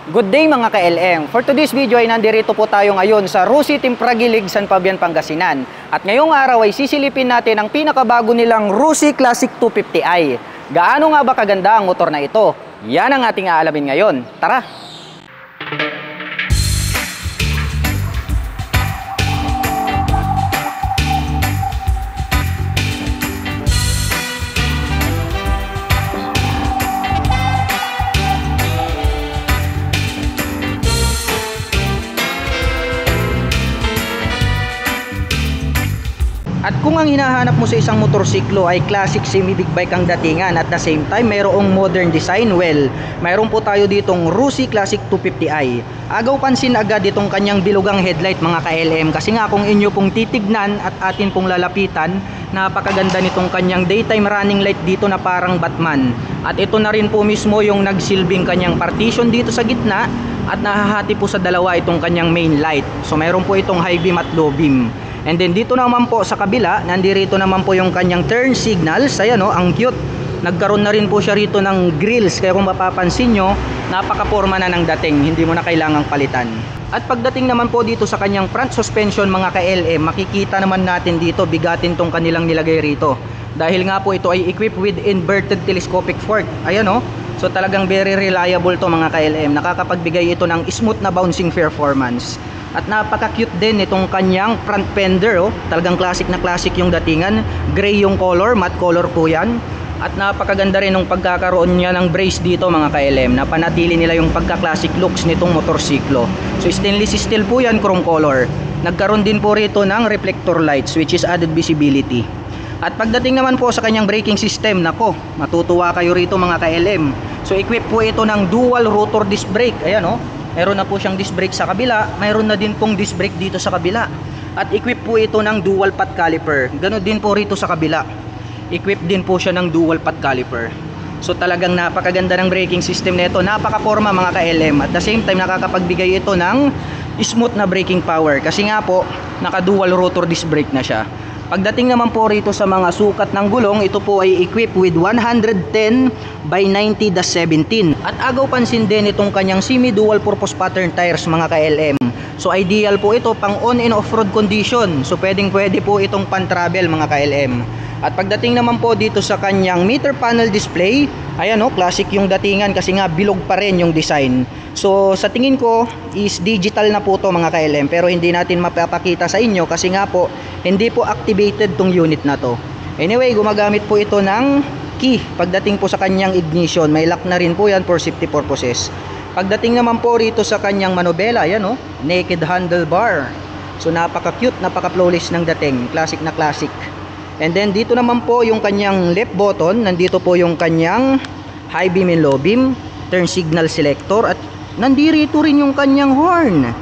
Good day mga ka-LM. For today's video ay nandirito po tayo ngayon sa Rusi Timpragilig, San Fabian, Pangasinan. At ngayong araw ay sisilipin natin ang pinakabago nilang Rusi Classic 250i. Gaano nga ba kaganda ang motor na ito? Yan ang ating aalamin ngayon. Tara! At kung ang hinahanap mo sa isang motorsiklo ay classic semi-big bike ang datingan at the same time mayroong modern design, well, mayroon po tayo ditong Rusi Classic 250i. Agaw pansin agad itong kanyang bilugang headlight mga ka-LM, kasi nga kung inyo pong titignan at atin pong lalapitan, napakaganda nitong kanyang daytime running light dito na parang Batman. At ito na rin po mismo yung nagsilbing kanyang partition dito sa gitna at nahahati po sa dalawa itong kanyang main light. So mayroon po itong high beam at low beam. And then dito naman po sa kabila, nandirito naman po yung kanyang turn signals. Ayan o, ang cute. Nagkaroon na rin po siya rito ng grills. Kaya kung mapapansin nyo, napaka-forma na ng dating. Hindi mo na kailangang palitan. At pagdating naman po dito sa kanyang front suspension mga ka-LM, makikita naman natin dito, bigatin tong kanilang nilagay rito. Dahil nga po ito ay equipped with inverted telescopic fork. Ayan o. So talagang very reliable to mga ka-LM. Nakakapagbigay ito ng smooth na bouncing performance. At napaka-cute din itong kanyang front fender, oh. Talagang classic na classic yung datingan. Gray yung color, matte color po yan. At napakaganda rin ng pagkakaroon niya ng brace dito mga ka-LM. Napanatili nila yung pagka-classic looks nitong motorsiklo. So stainless steel po yan, chrome color. Nagkaroon din po rito ng reflector lights which is added visibility. At pagdating naman po sa kanyang braking system, nako, matutuwa kayo rito mga ka-LM. So equipped po ito ng dual rotor disc brake. Ayan oh. Meron na po siyang disc brake sa kabila, mayroon na din pong disc brake dito sa kabila. At equip po ito ng dual path caliper. Ganon din po rito sa kabila. Equip din po siya ng dual path caliper. So talagang napakaganda ng braking system nito, napaka-forma mga ka-LM. At the same time nakakapagbigay ito ng smooth na braking power kasi nga po naka dual rotor disc brake na siya. Pagdating naman po rito sa mga sukat ng gulong, ito po ay equipped with 110 by 90-17. At agaw pansin din itong kanyang semi-dual purpose pattern tires mga ka-LM. So ideal po ito pang on and off-road condition. So pwede po itong pan-travel mga ka-LM. At pagdating naman po dito sa kanyang meter panel display, ayan o, classic yung datingan kasi nga bilog pa rin yung design. So sa tingin ko is digital na po to mga ka-LM, pero hindi natin mapapakita sa inyo kasi nga po hindi po activated tong unit na to. Anyway, gumagamit po ito ng key. Pagdating po sa kanyang ignition, may lock na rin po yan for safety purposes. Pagdating naman po rito sa kanyang manobela, ayan o, naked handlebar. So napaka-cute, napaka-flawless ng dating, classic na classic. And then dito naman po yung kanyang left button, nandito po yung kanyang high beam and low beam, turn signal selector, at nandito rin yung kanyang horn.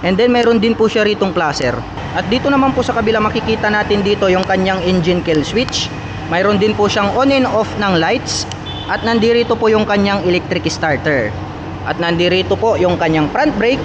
And then mayroon din po siya ritong placer. At dito naman po sa kabila makikita natin dito yung kanyang engine kill switch. Mayroon din po siyang on and off ng lights. At nandito po yung kanyang electric starter. At nandito po yung kanyang front brake.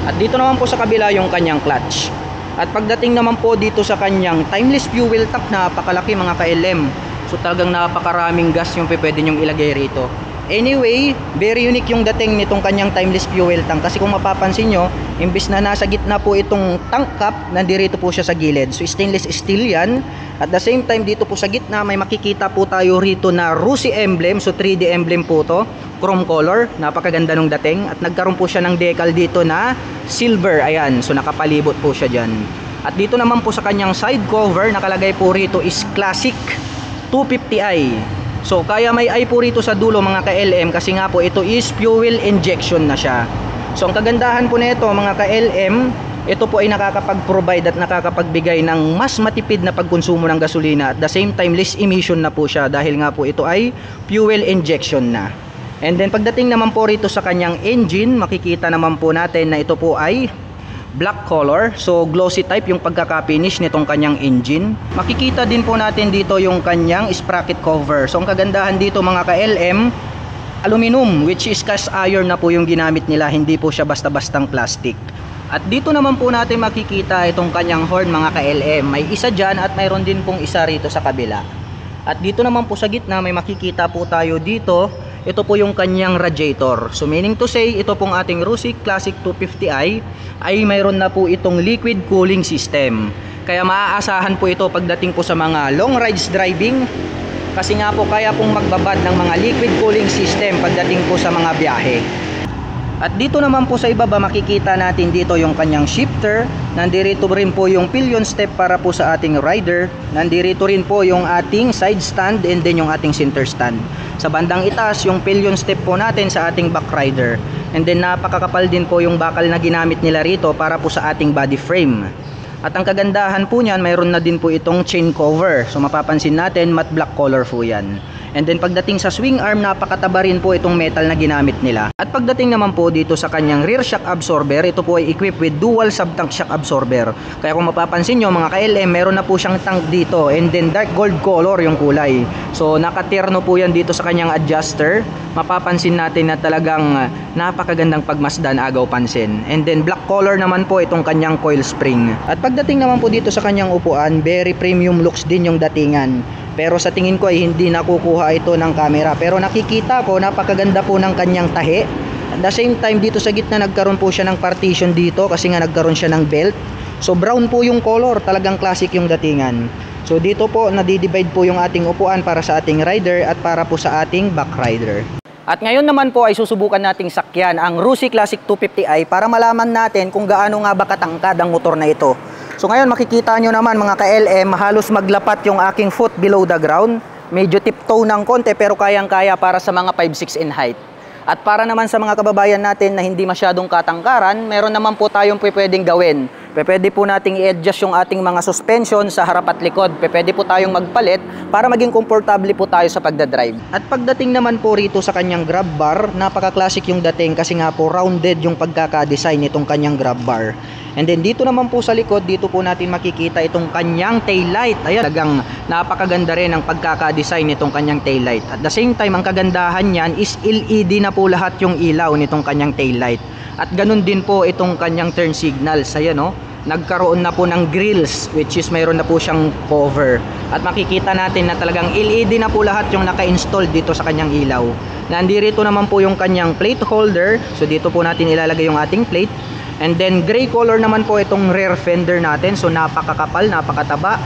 At dito naman po sa kabila yung kanyang clutch. At pagdating naman po dito sa kanyang timeless fuel tank, napakalaki mga ka-LM. So talagang napakaraming gas yung pwede nyong ilagay rito. Anyway, very unique yung dating nitong kanyang timeless fuel tank. Kasi kung mapapansin nyo, imbis na nasa gitna po itong tank cap, nandito po siya sa gilid. So stainless steel yan. At the same time dito po sa gitna, may makikita po tayo rito na Rusi emblem. So 3D emblem po to, chrome color, napakaganda nung dating. At nagkaroon po siya ng decal dito na silver, ayan. So nakapalibot po siya dyan. At dito naman po sa kanyang side cover, nakalagay po rito is Classic 250i. So kaya may i po rito sa dulo mga ka-LM kasi nga po ito is fuel injection na siya. So ang kagandahan po nito mga ka-LM, ito po ay nakakapag-provide at nakakapagbigay ng mas matipid na pagkonsumo ng gasolina. At the same time less emission na po siya dahil nga po ito ay fuel injection na. And then pagdating naman po rito sa kanyang engine, makikita naman po natin na ito po ay black color. So glossy type yung pagkaka-finish nitong kanyang engine. Makikita din po natin dito yung kanyang sprocket cover. So ang kagandahan dito mga ka-LM, aluminum which is cast iron na po yung ginamit nila, hindi po siya basta-bastang plastic. At dito naman po natin makikita itong kanyang horn mga ka-LM. May isa dyan at mayroon din pong isa rito sa kabila. At dito naman po sa gitna may makikita po tayo dito ito po yung kanyang radiator. So meaning to say, ito pong ating Rusi Classic 250i ay mayroon na po itong liquid cooling system. Kaya maaasahan po ito pagdating po sa mga long rides driving, kasi nga po kaya pong magbabad ng mga liquid cooling system pagdating po sa mga biyahe. At dito naman po sa ibaba makikita natin dito yung kanyang shifter. Nandirito rin po yung pillion step para po sa ating rider. Nandirito rin po yung ating side stand and then yung ating center stand. Sa bandang itaas yung pillion step po natin sa ating back rider. And then napakakapal din po yung bakal na ginamit nila rito para po sa ating body frame. At ang kagandahan po niyan, mayroon na din po itong chain cover. So mapapansin natin matte black color po yan. And then pagdating sa swing arm, napakataba rin po itong metal na ginamit nila. At pagdating naman po dito sa kanyang rear shock absorber, ito po ay equipped with dual sub-tank shock absorber. Kaya kung mapapansin nyo mga ka-LM, meron na po siyang tank dito. And then dark gold color yung kulay. So nakaterno po yan dito sa kanyang adjuster. Mapapansin natin na talagang napakagandang pagmasdan, agaw pansin. And then black color naman po itong kanyang coil spring. At pagdating naman po dito sa kanyang upuan, very premium looks din yung datingan. Pero sa tingin ko ay hindi nakukuha ito ng camera. Pero nakikita ko napakaganda po ng kanyang tahi. At the same time dito sa gitna nagkaroon po siya ng partition dito kasi nga nagkaroon siya ng belt. So brown po yung color, talagang classic yung datingan. So dito po nadidivide po yung ating upuan para sa ating rider at para po sa ating back rider. At ngayon naman po ay susubukan nating sakyan ang Rusi Classic 250i para malaman natin kung gaano nga ba katangkad ang motor na ito. So ngayon makikita nyo naman mga ka-LM, halos maglapat yung aking foot below the ground. Medyo tiptoe ng konti pero kayang-kaya para sa mga 5'6" in height. At para naman sa mga kababayan natin na hindi masyadong katangkaran, meron naman po tayong pwedeng gawin. Pwede po nating i-adjust yung ating mga suspension sa harap at likod. Pwede po tayong magpalit para maging komportable po tayo sa pagdadrive. At pagdating naman po rito sa kanyang grab bar, napaka-classic yung dating kasi nga po rounded yung pagkaka-design nitong kanyang grab bar. And then dito naman po sa likod, dito po natin makikita itong kanyang taillight. Ayan, talagang napakaganda rin ang pagkaka-design nitong kanyang taillight. At the same time, ang kagandahan niyan is LED na po lahat yung ilaw nitong kanyang taillight. At ganun din po itong kanyang turn signals. Ayan o, nagkaroon na po ng grills which is mayroon na po siyang cover. At makikita natin na talagang LED na po lahat yung naka-install dito sa kanyang ilaw. Nandito naman po yung kanyang plate holder. So dito po natin ilalagay yung ating plate. And then gray color naman po itong rear fender natin. So napakakapal, napakataba.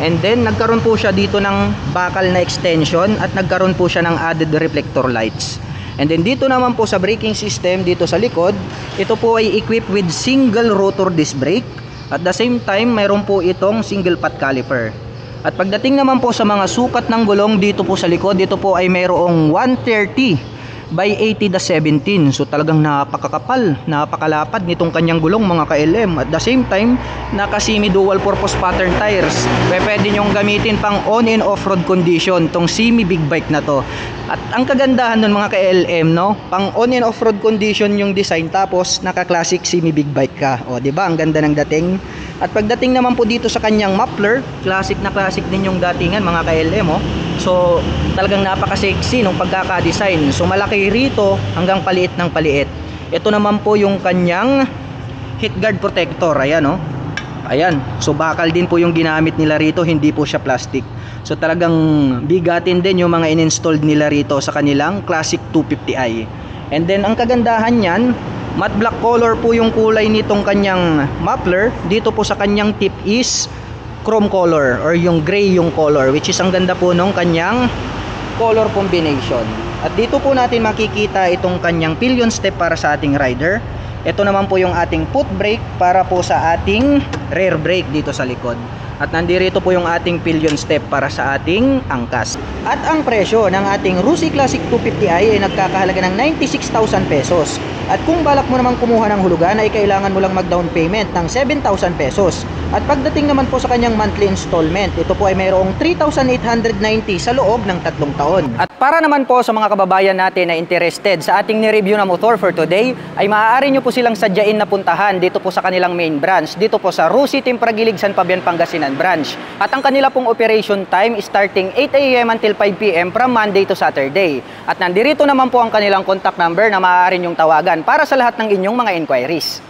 And then nagkaroon po siya dito ng bakal na extension at nagkaroon po siya ng added reflector lights. And then dito naman po sa braking system dito sa likod, ito po ay equipped with single rotor disc brake. At the same time, mayroon po itong single pot caliper. At pagdating naman po sa mga sukat ng gulong dito po sa likod, dito po ay mayroong 130 by 80/17. So talagang napakakapal, napakalapad nitong kanyang gulong mga ka-LM. At the same time, naka semi dual purpose pattern tires. Pwede nyong gamitin pang on and off road condition tong semi big bike na to. At ang kagandahan nun mga ka-LM, no, pang on and off road condition yung design, tapos naka classic semi big bike ka. O di ba, ang ganda ng dating. At pagdating naman po dito sa kanyang muffler, classic na classic din yung datingan mga ka-LM, oh. So talagang napaka-sexy nung pagkaka-design. So malaki rito hanggang paliit ng paliit. Ito naman po yung kanyang heat guard protector. Ayan, oh. Ayan. So bakal din po yung ginamit nila rito, hindi po siya plastic. So talagang bigatin din yung mga in-installed nila rito sa kanilang Classic 250i. And then ang kagandahan niyan, matte black color po yung kulay nitong kanyang muffler. Dito po sa kanyang tip is chrome color or yung gray yung color, which is ang ganda po nung kanyang color combination. At dito po natin makikita itong kanyang pillion step para sa ating rider. Ito naman po yung ating foot brake para po sa ating rear brake dito sa likod. At nandito po yung ating pillion step para sa ating angkas. At ang presyo ng ating Rusi Classic 250i ay nagkakahalaga ng 96,000 pesos. At kung balak mo naman kumuha ng hulugan ay kailangan mo lang mag-down payment ng 7,000 pesos. At pagdating naman po sa kanyang monthly installment, ito po ay mayroong 3,890 sa loob ng 3 taon. At para naman po sa mga kababayan natin na interested sa ating ni-review na motor for today, ay maaari nyo po silang sadyain na puntahan dito po sa kanilang main branch, dito po sa Rusi Timpragilig, San Fabian, Pangasinan branch. At ang kanila pong operation time is starting 8 AM until 5 PM from Monday to Saturday. At nandito naman po ang kanilang contact number na maaari nyong tawagan para sa lahat ng inyong mga inquiries.